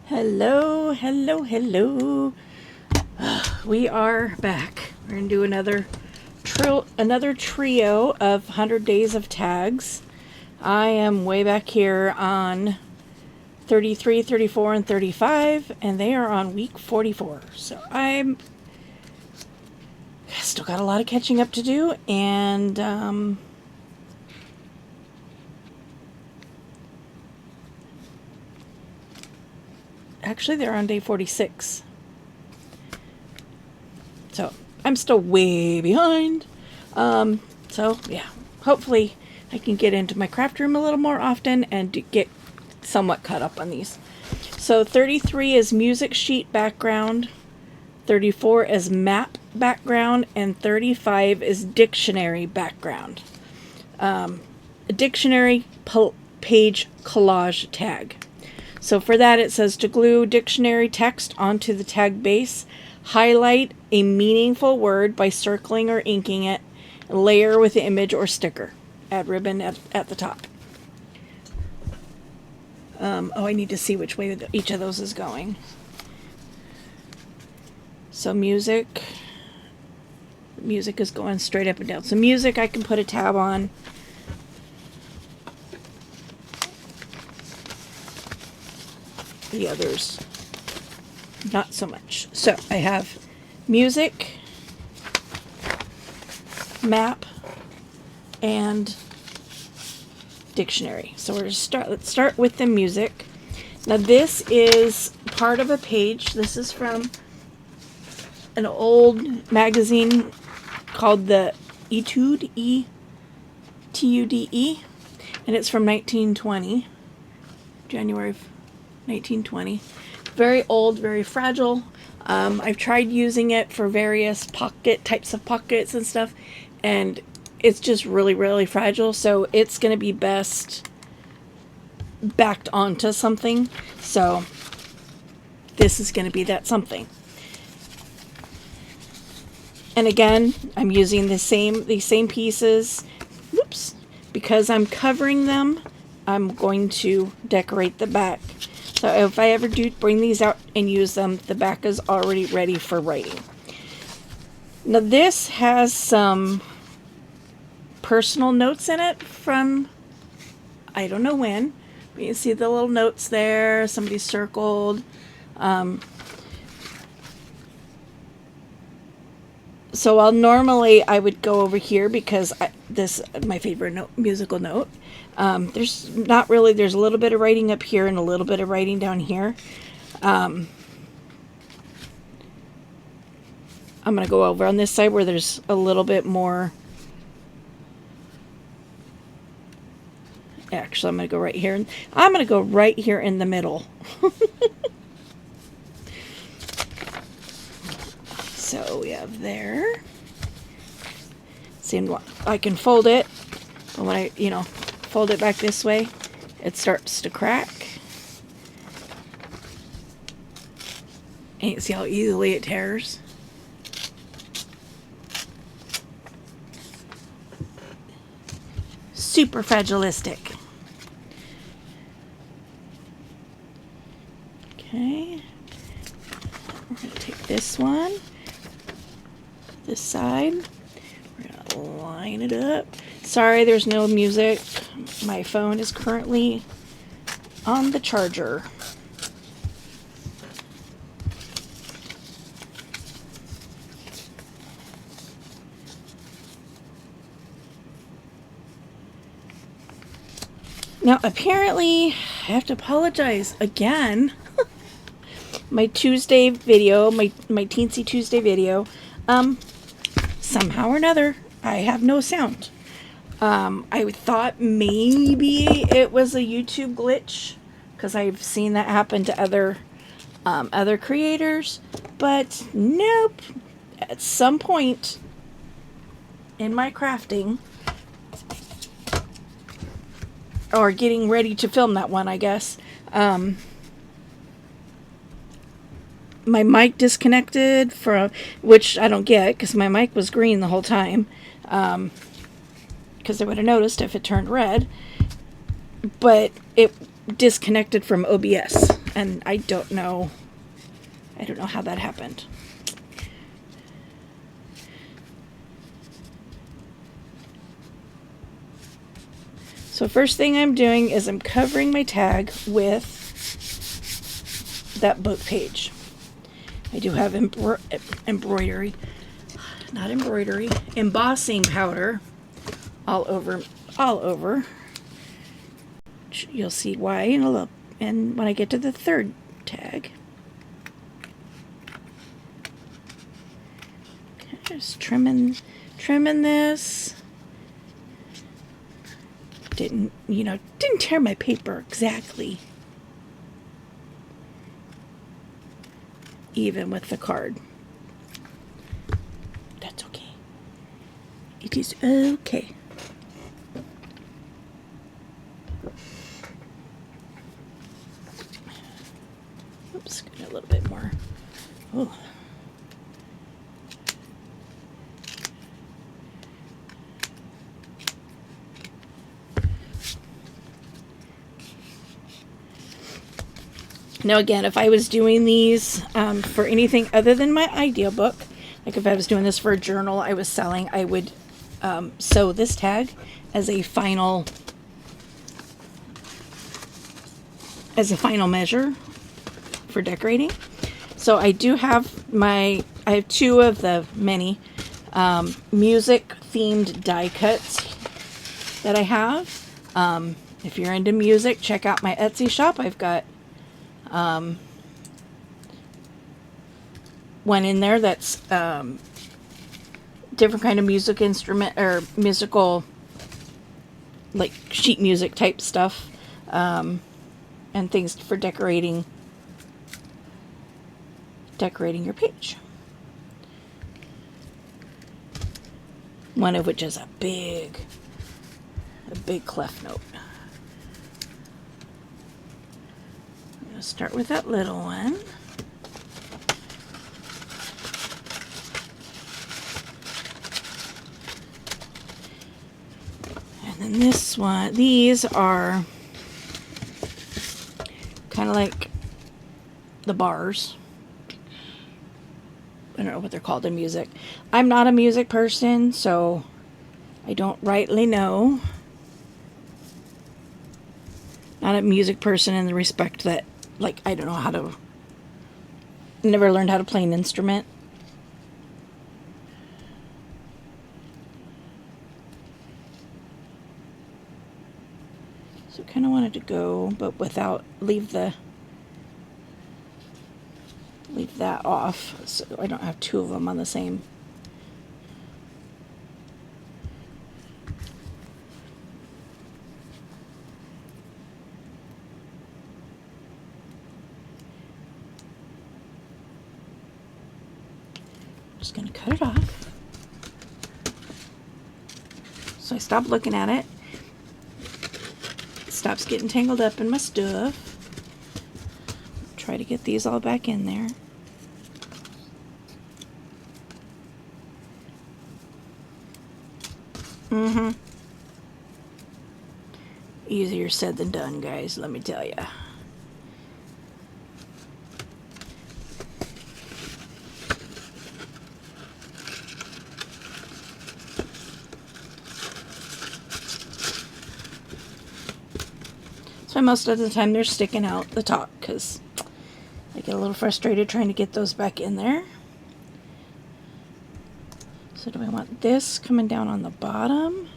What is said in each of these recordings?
Hello, hello, hello. We are back. We're going to do another trio of 100 days of tags. I am way back here on 33, 34, and 35, and they are on week 44. So I'm still got a lot of catching up to do, and actually they're on day 46. So I'm still way behind. So yeah, hopefully I can get into my craft room a little more often and get somewhat caught up on these. So 33 is music sheet background, 34 is map background, and 35 is dictionary background. A dictionary page collage tag. So for that it says to glue dictionary text onto the tag base, highlight a meaningful word by circling or inking it, layer with the image or sticker. Add ribbon at the top. I need to see which way each of those is going. So music is going straight up and down. So music I can put a tab on. The others, not so much. So I have music, map, and dictionary. So let's start with the music. Now this is part of a page. This is from an old magazine called the Etude, E-T-U-D-E, and it's from 1920, January of 1920. Very old, very fragile. I've tried using it for various types of pockets and stuff, and it's just really, really fragile. So it's going to be best backed onto something. So this is going to be that something. And again, I'm using these same pieces. Whoops! Because I'm covering them, I'm going to decorate the back. So if I ever do bring these out and use them, the back is already ready for writing. Now this has some personal notes in it from, I don't know when. But you can see the little notes there. Somebody circled. So while normally I would go over here because this is my favorite musical note. There's not really, there's a little bit of writing up here and a little bit of writing down here. I'm going to go over on this side where there's a little bit more. Actually, I'm going to go right here. I'm going to go right here in the middle. So we have there. See, I can fold it, but when I, fold it back this way, it starts to crack. And you see how easily it tears. Super fragilistic. Okay. We're going to take this one. This side. We're going to line it up. Sorry, there's no music. My phone is currently on the charger. Now, apparently, I have to apologize again. My Tuesday video, my Teensy Tuesday video, somehow or another, I have no sound. I thought maybe it was a YouTube glitch because I've seen that happen to other creators, but nope. At some point in my crafting, or getting ready to film that one, I guess, my mic disconnected which I don't get because my mic was green the whole time. Because I would have noticed if it turned red, but it disconnected from OBS. and I don't know how that happened. So first thing I'm doing is I'm covering my tag with that book page. I do have embossing powder all over. You'll see why in a little, and when I get to the third tag. Okay, just trimming this. Didn't tear my paper exactly even with the card. That's okay. It is okay. Oops, get a little bit more. Oh. Now again, if I was doing these for anything other than my idea book, like if I was doing this for a journal I was selling, I would sew this tag as a final measure for decorating. So I do have I have two of the many music themed die cuts that I have. If you're into music, check out my Etsy shop. I've got one in there that's different kind of music instrument or musical, like sheet music type stuff, and things for decorating your page. One of which is a big clef note. I'm going to start with that little one. And then this one, these are kind of like the bars. I don't know what they're called in music. I'm not a music person, so I don't rightly know. Not a music person in the respect that, like, I don't know how to, never learned how to play an instrument. So kind of wanted to go, but without, leave that off, so I don't have two of them on the same. Just going to cut it off. So I stop looking at it. It stops getting tangled up in my stuff. Try to get these all back in there. Easier said than done, guys, let me tell you. So most of the time they're sticking out the top because I get a little frustrated trying to get those back in there. So do I want this coming down on the bottom?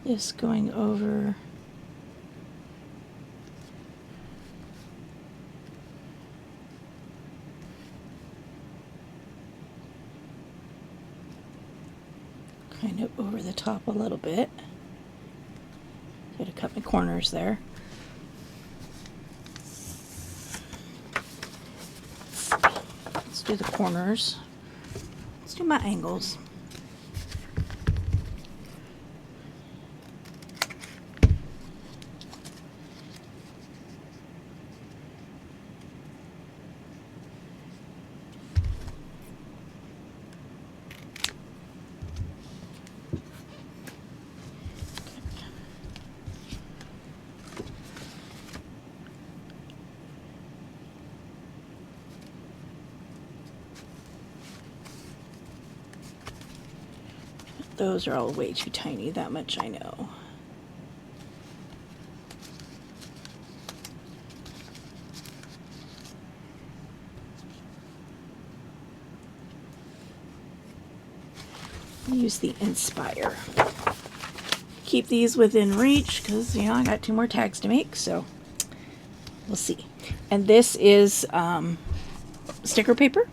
This going over. Kind of over the top a little bit. Got to cut my corners there. Let's do the corners. Let's do my angles. Those are all way too tiny, that much I know. Use the Inspire. Keep these within reach because, you know, I got 2 more tags to make, so we'll see. And this is sticker paper.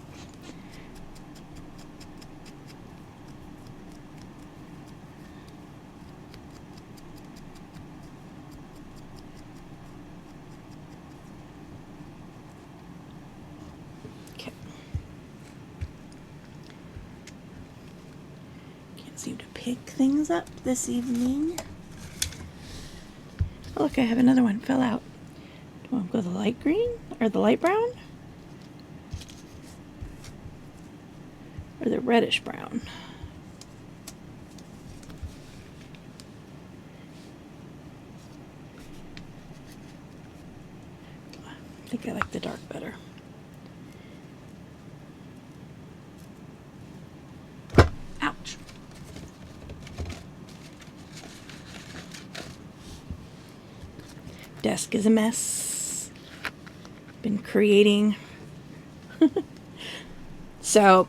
Okay. Can't seem to pick things up this evening. Oh, look, I have another one. Fell out. Do I want to go the light green or the light brown? Or the reddish brown? I think I like the dark better. Ouch. Desk is a mess. Been creating. So,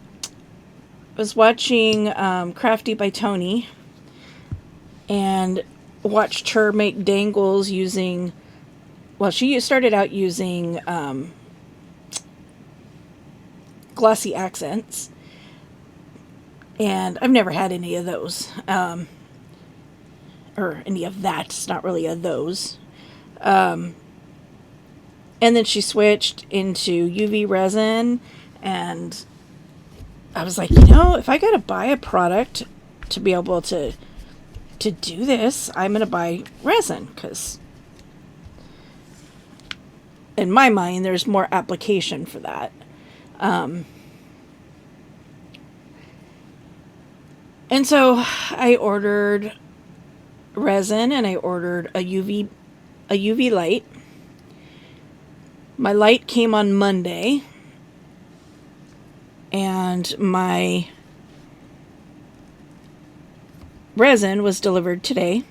I was watching Crafty by Tony and watched her make dangles using, well, she started out using glossy accents, and I've never had any of those, or any of that. It's not really a those. And then she switched into UV resin, and I was like, you know, if I gotta buy a product to be able to do this, I'm gonna buy resin, because in my mind there's more application for that. And so I ordered resin, and I ordered a UV light. My light came on Monday, and my resin was delivered today.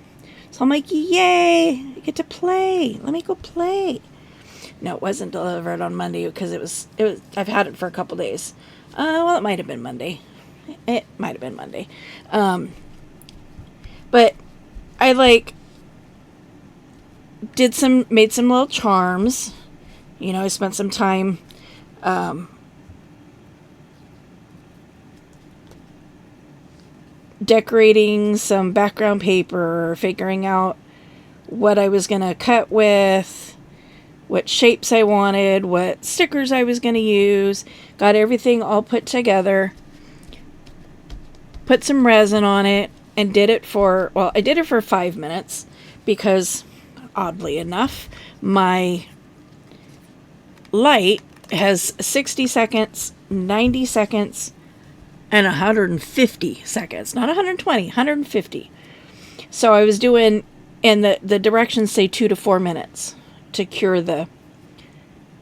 So I'm like, yay, I get to play. Let me go play. No, it wasn't delivered on Monday because it was I've had it for a couple days. Well, it might have been Monday. It might have been Monday. But I made some little charms. You know, I spent some time decorating some background paper, figuring out what I was going to cut with, what shapes I wanted, what stickers I was going to use. Got everything all put together. Put some resin on it and did it for, well, I did it for 5 minutes because, oddly enough, my light has 60 seconds, 90 seconds, and 150 seconds. Not 120, 150. So I was doing, and the directions say 2 to 4 minutes to cure the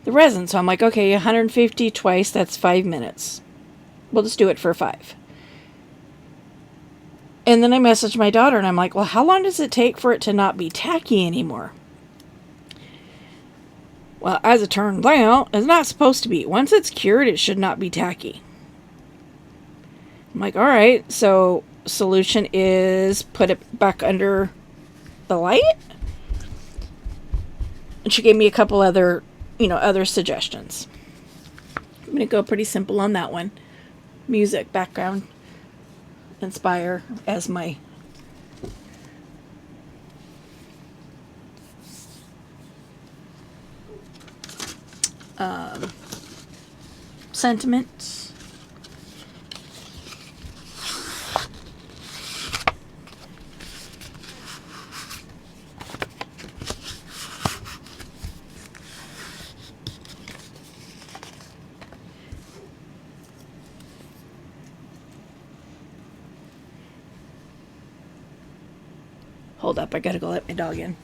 resin. So I'm like, okay, 150 twice, that's 5 minutes. We'll just do it for 5. And then I messaged my daughter, and I'm like, well, how long does it take for it to not be tacky anymore? Well, as it turns out, it's not supposed to be. Once it's cured, it should not be tacky. I'm like, all right, so solution is put it back under the light? And she gave me a couple other suggestions. I'm going to go pretty simple on that one. Music, background, Inspire as my sentiment. Hold up, I gotta go let my dog in.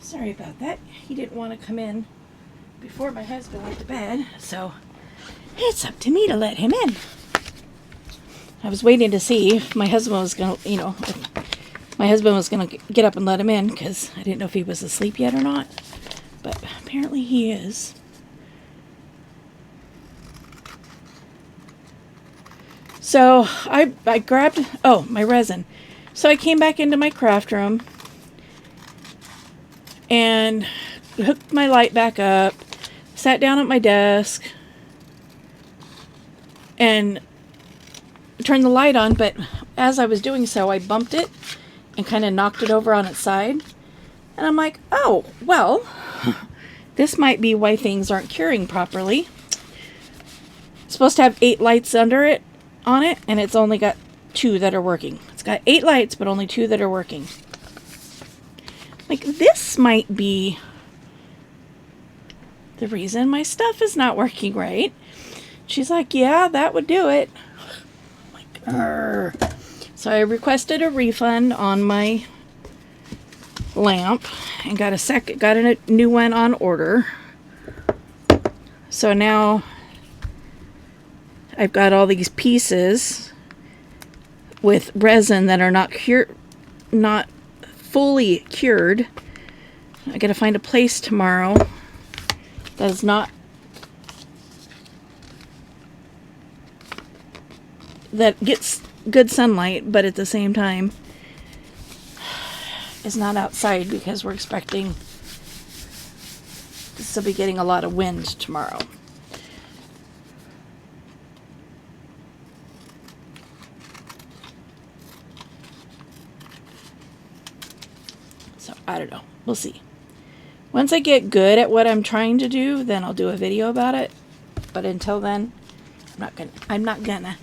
Sorry about that. He didn't want to come in before my husband went to bed, so it's up to me to let him in. I was waiting to see if my husband was going to, if my husband was going to get up and let him in, because I didn't know if he was asleep yet or not. But apparently he is. So I grabbed, my resin. So I came back into my craft room and hooked my light back up, sat down at my desk, and turned the light on, but as I was doing so, I bumped it and kind of knocked it over on its side. And I'm like, oh, well, this might be why things aren't curing properly. It's supposed to have 8 lights on it, and it's only got 2 that are working. It's got 8 lights, but only 2 that are working. Like, this might be the reason my stuff is not working right. She's like, yeah, that would do it. I'm like, Arr. So I requested a refund on my lamp and got a new one on order. So now I've got all these pieces with resin that are not fully cured. I gotta find a place tomorrow that is not, that gets good sunlight, but at the same time is not outside, because we're expecting this will be getting a lot of wind tomorrow. So I don't know. We'll see. Once I get good at what I'm trying to do, then I'll do a video about it. But until then, I'm not gonna.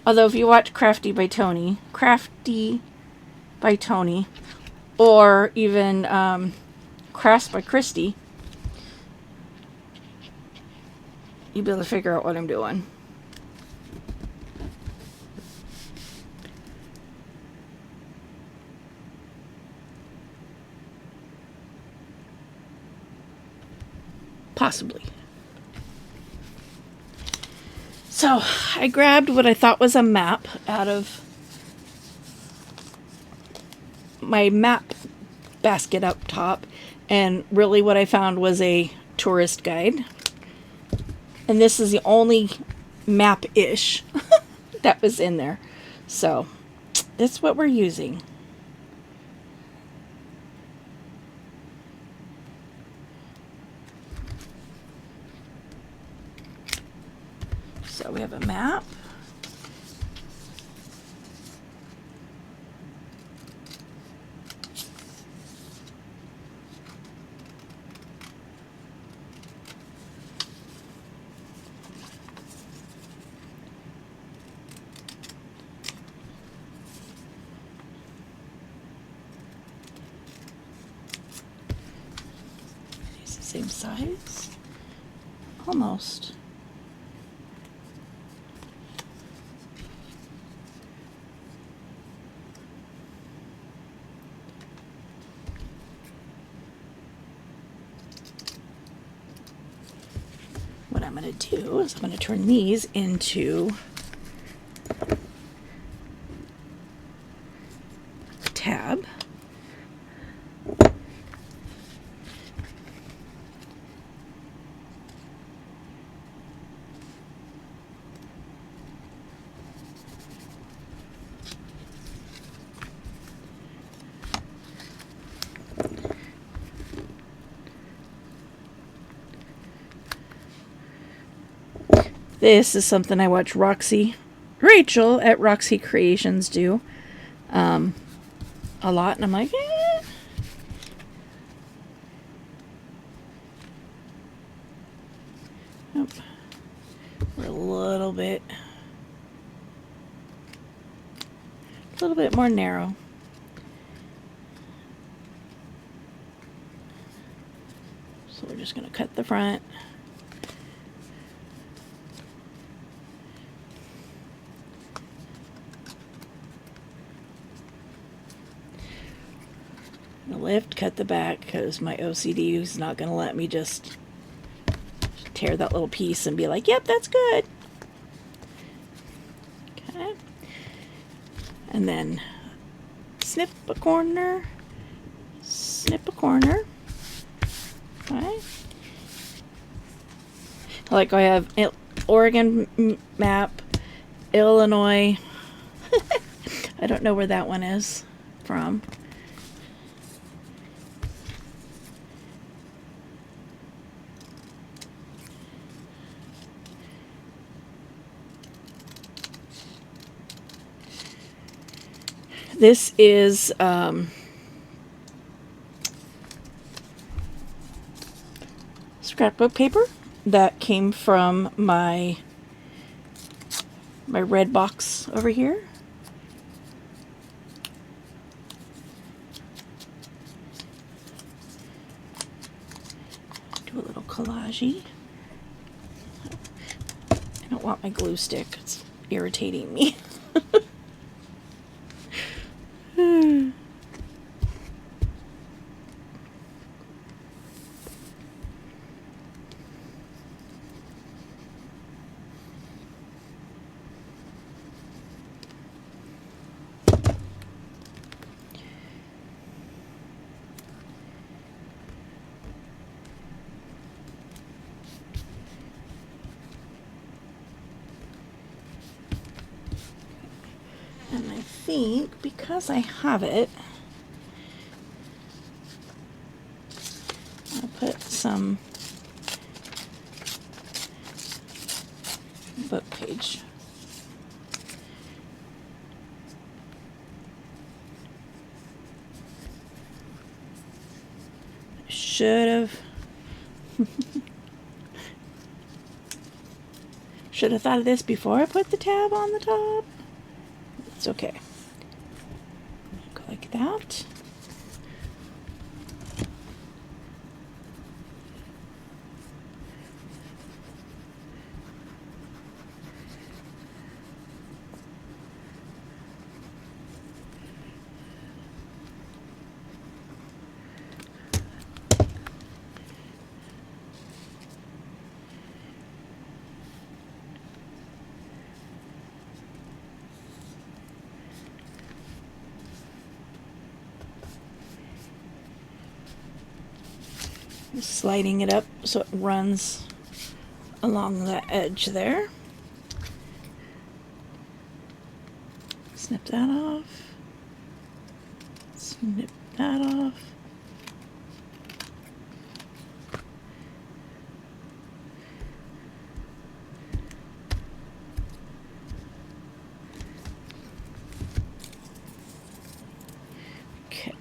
Although if you watch Crafty by Tony, or even Crafts by Christy, you'll be able to figure out what I'm doing. Possibly. So I grabbed what I thought was a map out of my map basket up top, and really what I found was a tourist guide. And this is the only map-ish that was in there. So that's what we're using. So we have a map. It's the same size? Almost. What I'm going to do is I'm going to turn these into a tab. This is something I watch Rachel at Roxy Creations do a lot, and I'm like, eh. Oh, we're a little bit more narrow. So we're just going to cut the front. Lift, cut the back, because my OCD is not going to let me just tear that little piece and be like, yep, that's good. Okay. And then snip a corner, snip a corner. Okay. Like I have Oregon map, Illinois. I don't know where that one is from. This is scrapbook paper that came from my red box over here. Do a little collage-y. I don't want my glue stick. It's irritating me. And I think because I have it, I'll put some book page. Should have thought of this before I put the tab on the top. It's okay. Go like that. Sliding it up so it runs along the edge there. Snip that off. Snip that off. Okay.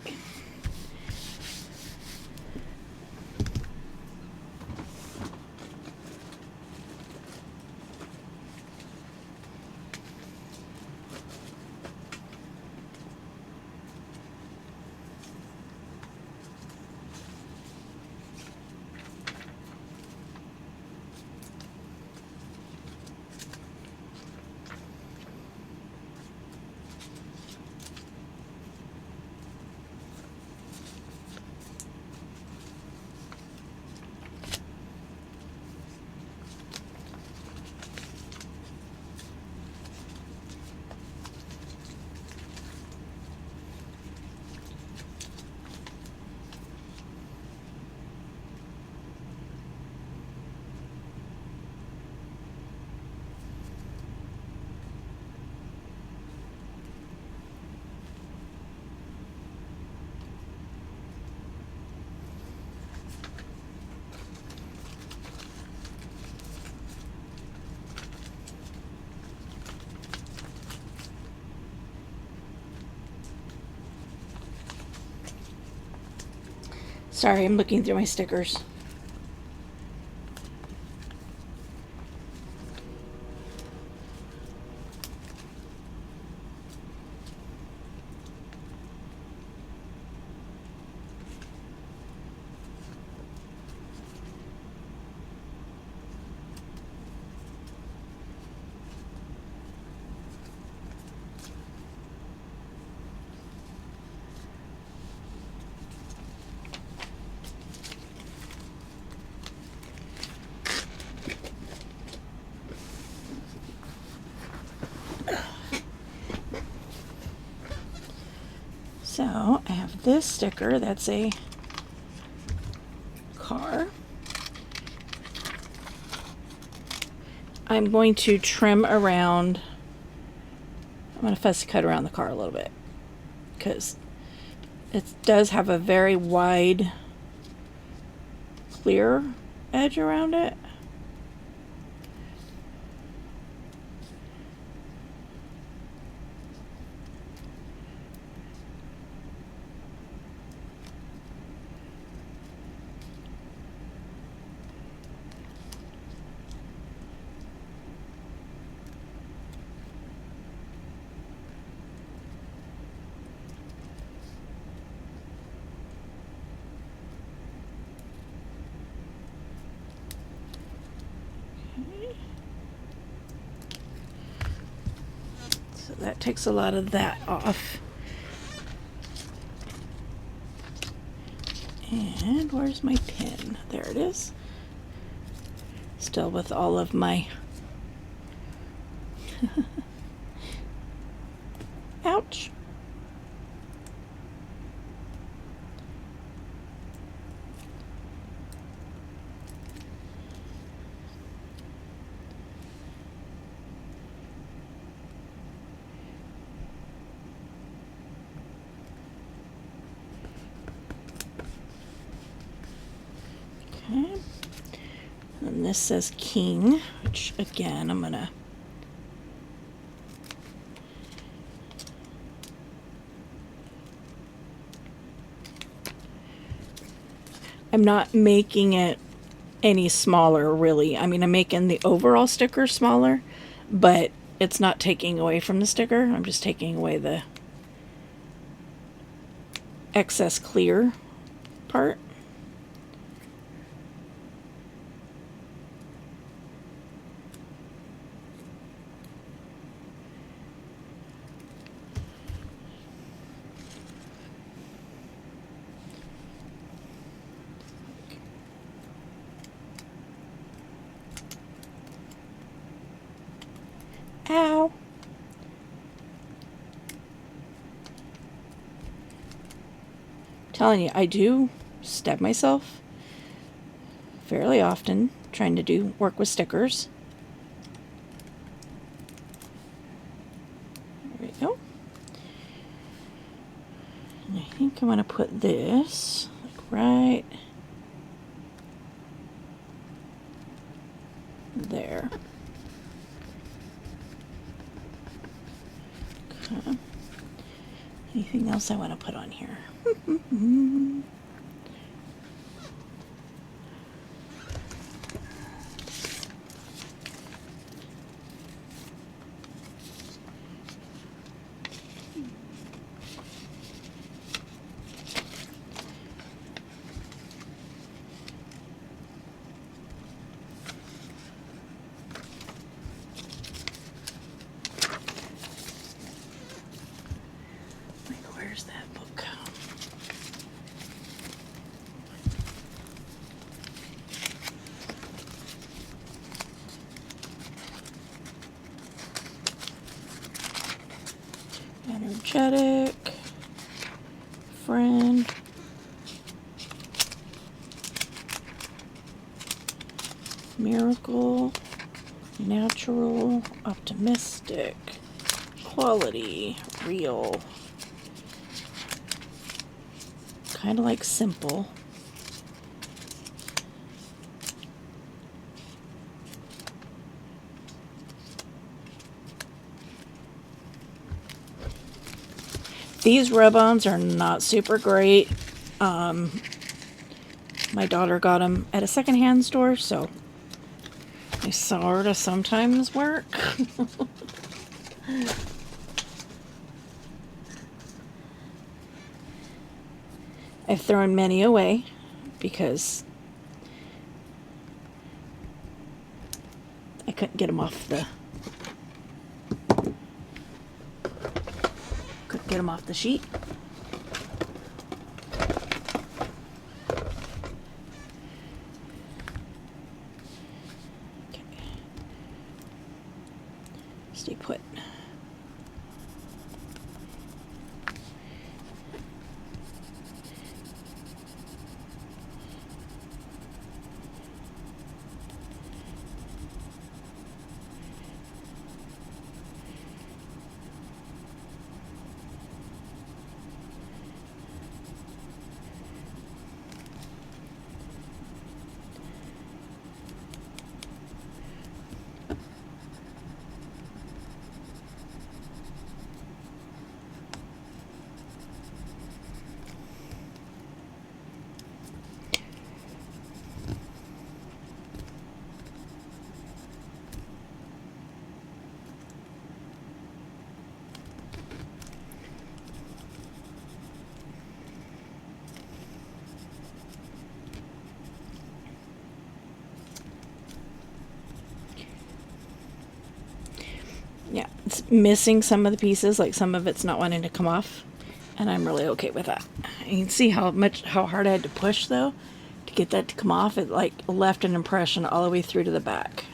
Sorry, I'm looking through my stickers. So I have this sticker that's a car. I'm going to trim around, I'm going to fussy cut around the car a little bit because it does have a very wide clear edge around it. So that takes a lot of that off. And where's my pin? There it is. Still with all of my ouch. Okay. And this says King, which again I'm not making it any smaller really. I mean, I'm making the overall sticker smaller, but it's not taking away from the sticker. I'm just taking away the excess clear part. Ow. Telling you, I do stab myself fairly often trying to do work with stickers. There we go. And I think I'm going to put this like right there. Okay. Anything else I want to put on here? Where's that book? Energetic, friend, miracle, natural, optimistic, quality, real, kind of like simple. These rub-ons are not super great. My daughter got them at a secondhand store, so they sort of sometimes work. I've thrown many away because I couldn't get them off the sheet. Okay. Stay put. missing some of the pieces, like some of it's not wanting to come off, and I'm really okay with that. You can see how hard I had to push though to get that to come off. It like left an impression all the way through to the back.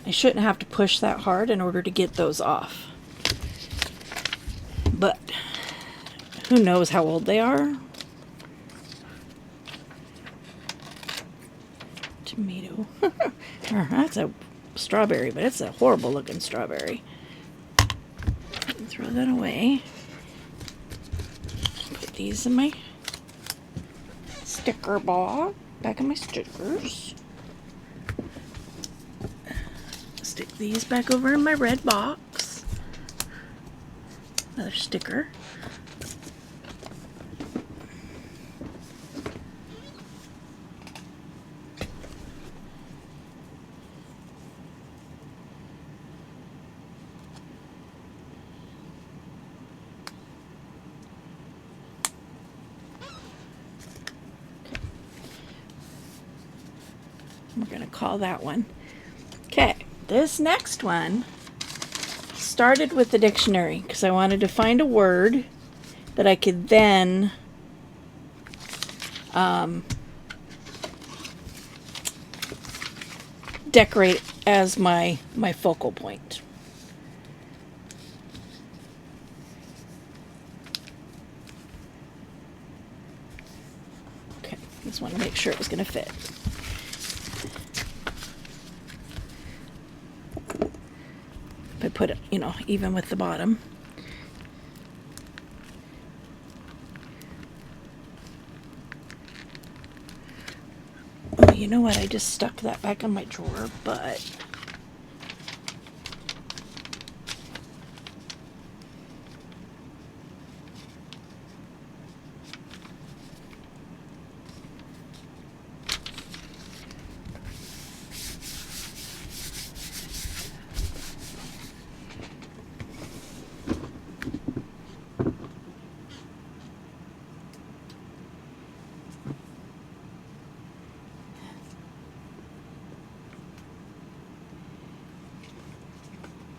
I shouldn't have to push that hard in order to get those off, but who knows how old they are. Tomato. That's a strawberry, but it's a horrible looking strawberry. Throw that away. Put these in my sticker ball. Back in my stickers. Stick these back over in my red box. Another sticker. We're going to call that one. Okay, this next one started with the dictionary because I wanted to find a word that I could then decorate as my focal point. Okay, just want to make sure it was going to fit. I put it, even with the bottom. Oh, you know what? I just stuck that back in my drawer, but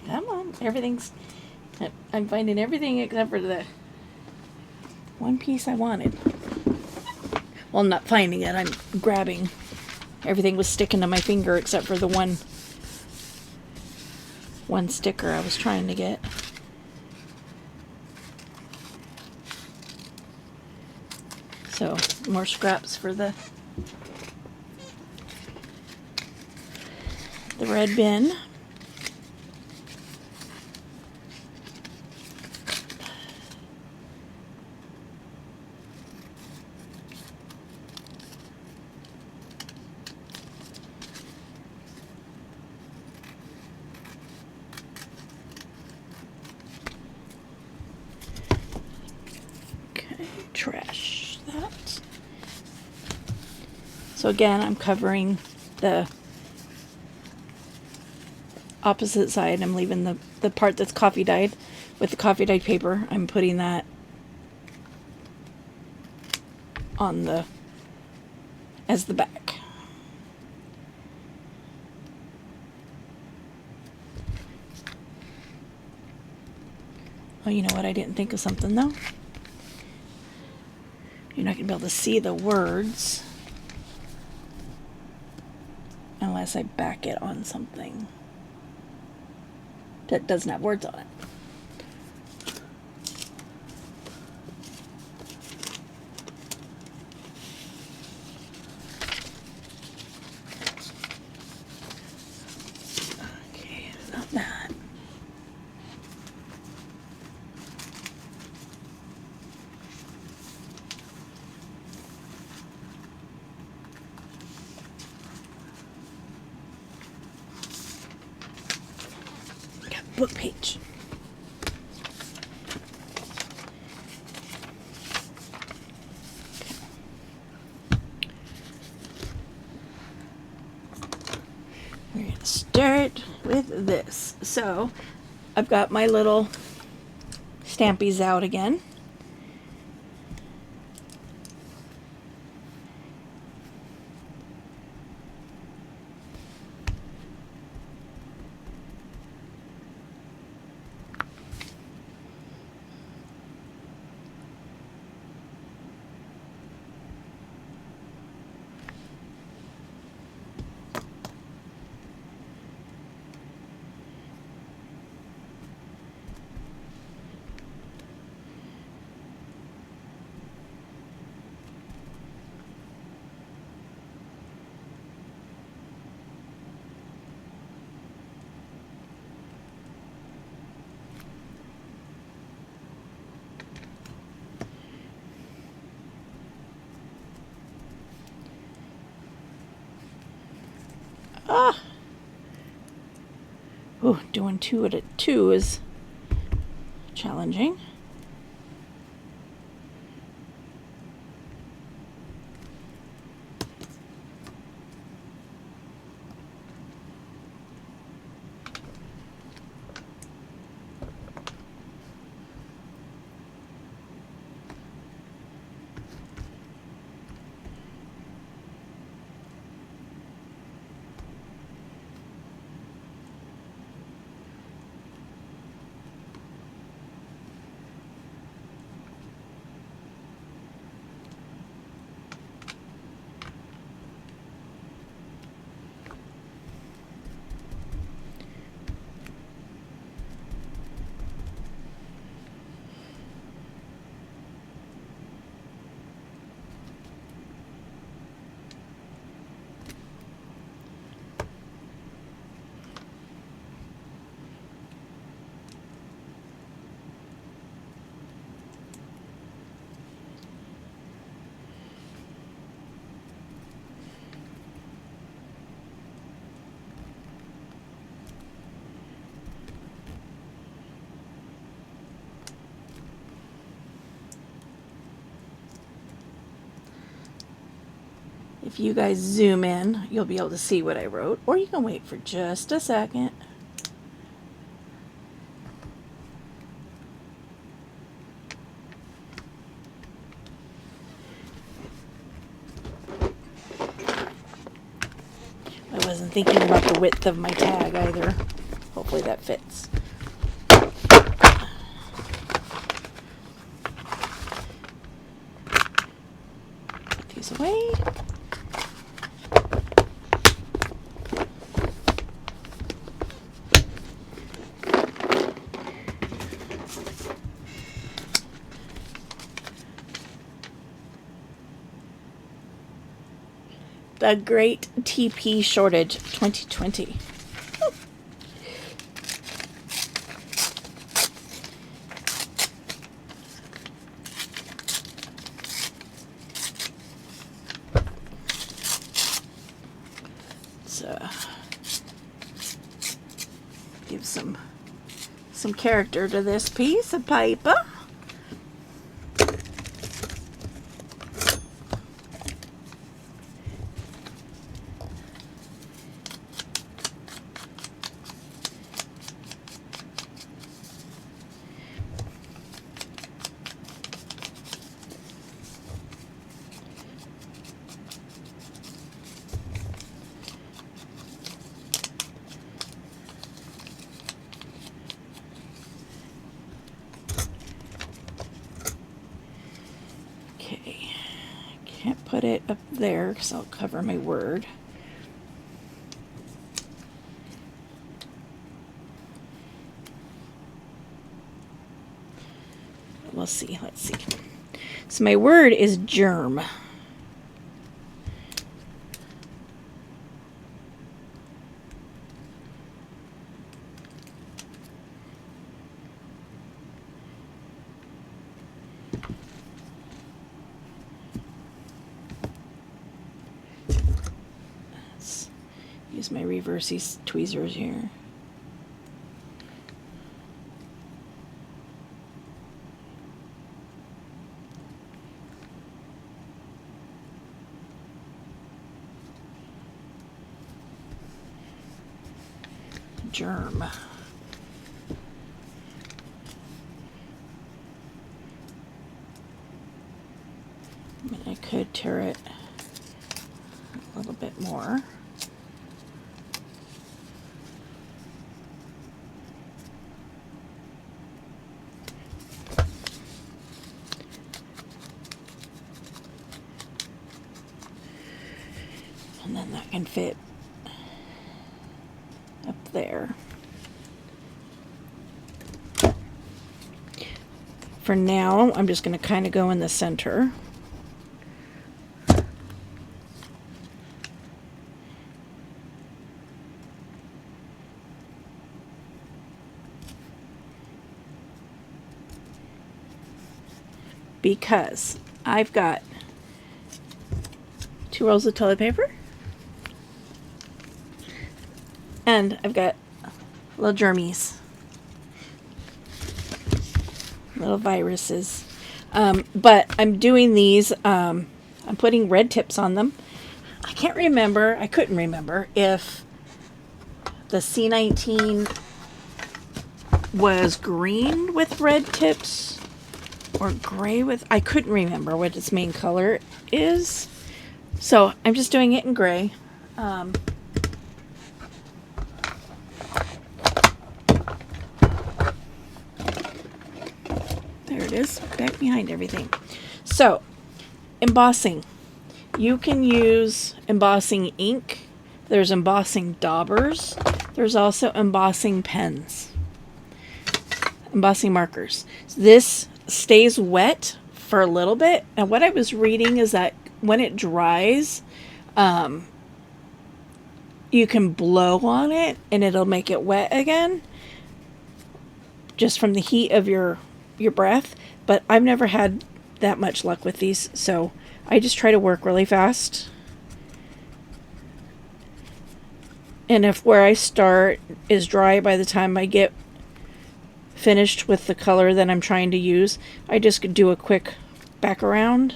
come on, I'm finding everything except for the one piece I wanted. Well, I'm not finding it, I'm grabbing. Everything was sticking to my finger except for the one sticker I was trying to get. So, more scraps for the red bin. Trash that. So again, I'm covering the opposite side. I'm leaving the part that's coffee dyed with the coffee dyed paper. I'm putting that on as the back. Oh, you know what? I didn't think of something though. You're not going to be able to see the words unless I back it on something that doesn't have words on it. Okay, not that. Book page. We're going to start with this. So I've got my little stampies out again. Ah! Ooh, doing two at a two is challenging. If you guys zoom in, you'll be able to see what I wrote, or you can wait for just a second. I wasn't thinking about the width of my tag either. Hopefully that fits. Put these away. The Great TP Shortage 2020. So give some character to this piece of paper. Okay, can't put it up there because I'll cover my word. We'll see, let's see. So my word is germ. Let's use my reversey tweezers here. Germ. I mean, I could tear it a little bit more. And then that can fit up there. For now, I'm just going to kind of go in the center. Because I've got 2 rolls of toilet paper, And I've got little germies, little viruses. But I'm doing these, I'm putting red tips on them. I couldn't remember if the C19 was green with red tips or gray with, I couldn't remember what its main color is. So I'm just doing it in gray. There it is, back behind everything. So, embossing. You can use embossing ink. There's embossing daubers. There's also embossing pens. Embossing markers. This stays wet for a little bit. And what I was reading is that when it dries, you can blow on it and it'll make it wet again. Just from the heat of your breath. But I've never had that much luck with these. So I just try to work really fast. And if where I start is dry by the time I get finished with the color that I'm trying to use, I just do a quick back around.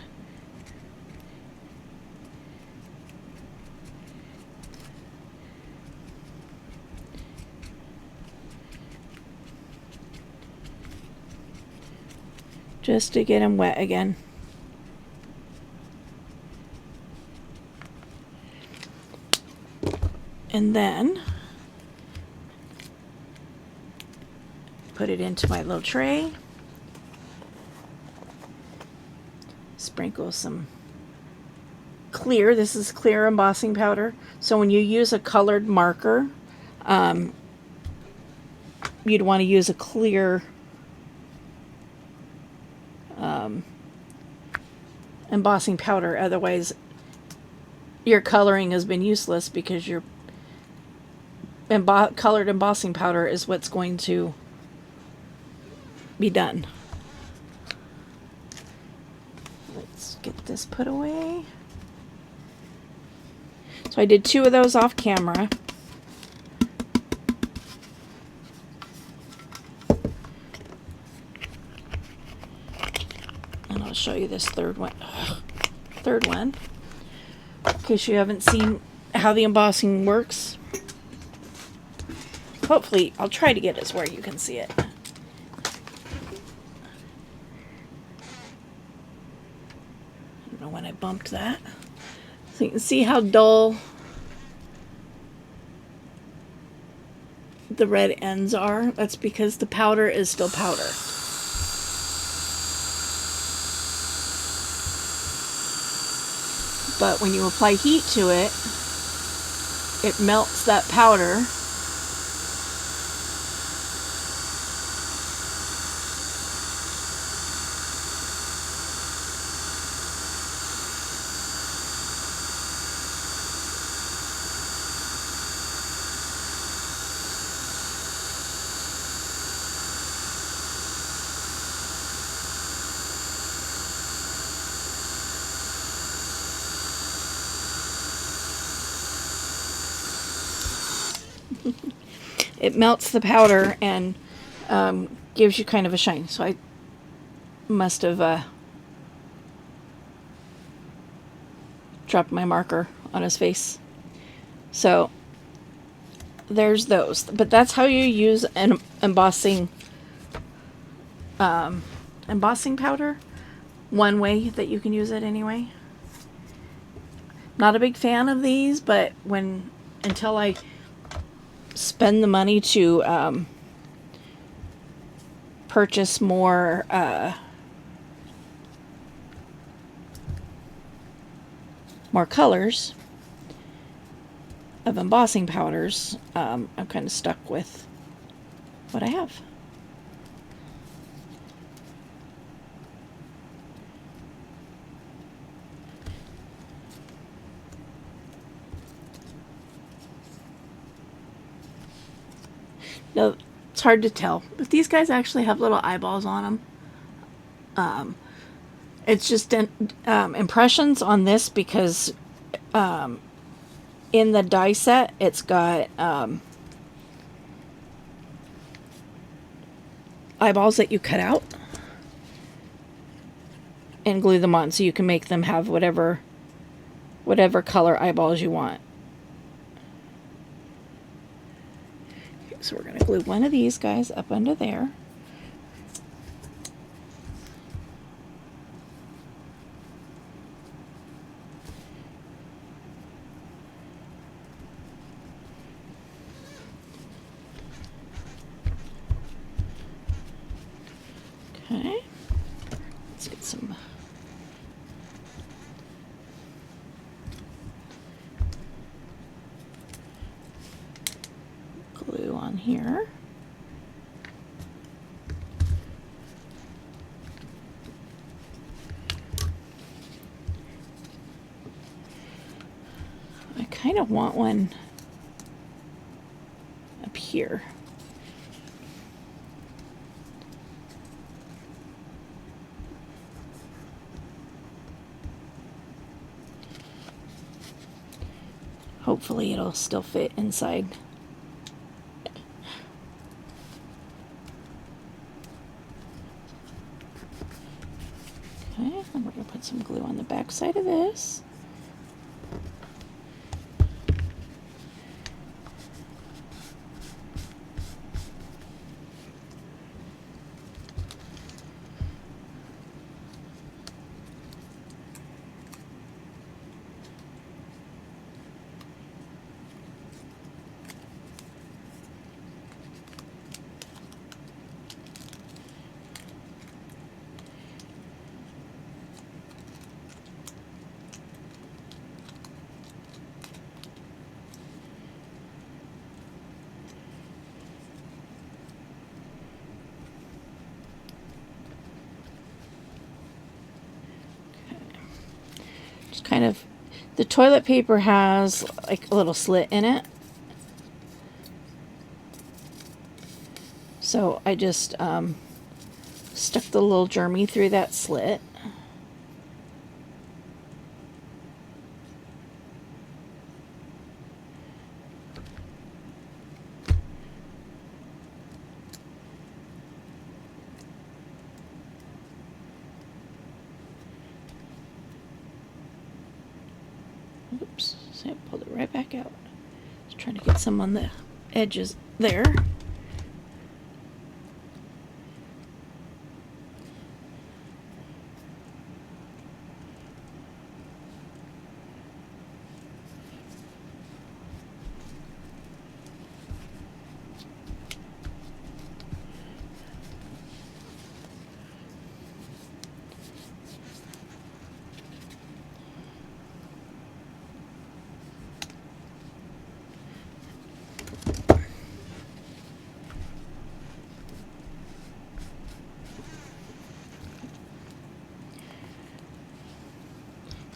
Just to get them wet again. And then put it into my little tray. Sprinkle some clear. This is clear embossing powder. So when you use a colored marker, you'd want to use a clear embossing powder. Otherwise, your coloring has been useless because your colored embossing powder is what's going to be done. Let's get this put away. So I did 2 of those off camera. And I'll show you this third one. In case you haven't seen how the embossing works. Hopefully, I'll try to get it where you can see it. I don't know when I bumped that. So you can see how dull the red ends are. That's because the powder is still powder. But when you apply heat to it, it melts that powder. It melts the powder and gives you kind of a shine. So I must have dropped my marker on his face. So there's those. But that's how you use an embossing powder. One way that you can use it anyway. Not a big fan of these, but until I spend the money to purchase more colors of embossing powders, I'm kind of stuck with what I have. Now, it's hard to tell, but these guys actually have little eyeballs on them. It's just impressions on this because in the die set, it's got eyeballs that you cut out and glue them on, so you can make them have whatever color eyeballs you want. Okay, so we're going to glue one of these guys up under there. Okay, let's get some glue on here. I kind of want one up here. Hopefully it'll still fit inside. Okay, and we're going to put some glue on the back side of this. Kind of, the toilet paper has like a little slit in it, so I just stuck the little germy through that slit. Oops, so I pulled it right back out. Just trying to get some on the edges there.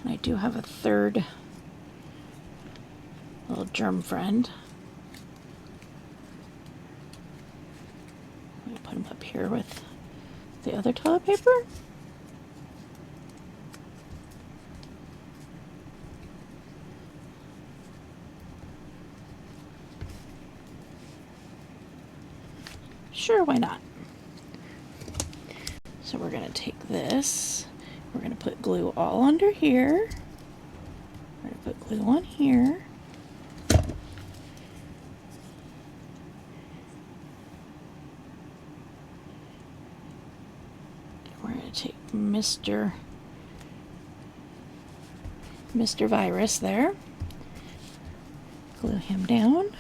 And I do have a third little germ friend. I'm going to put him up here with the other toilet paper. Sure, why not? So we're going to take this, we're going to put glue all under here. We're going to put glue on here. We're going to take Mr. Virus there, glue him down.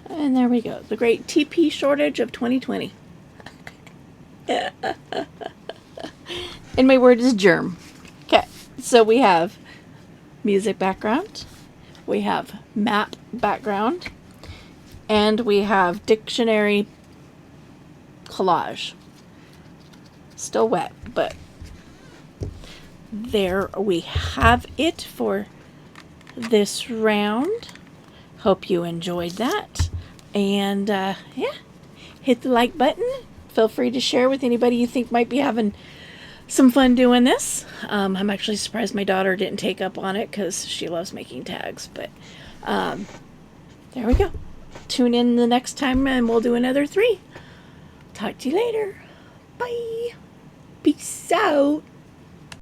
And there we go. The great TP shortage of 2020. And my word is germ. Okay, so we have music background, we have map background, and we have dictionary collage. Still wet, but there we have it for this round. Hope you enjoyed that. And yeah, hit the like button. Feel free to share with anybody you think might be having some fun doing this. I'm actually surprised my daughter didn't take up on it because she loves making tags. But there we go. Tune in the next time and we'll do another 3. Talk to you later. Bye. Peace out.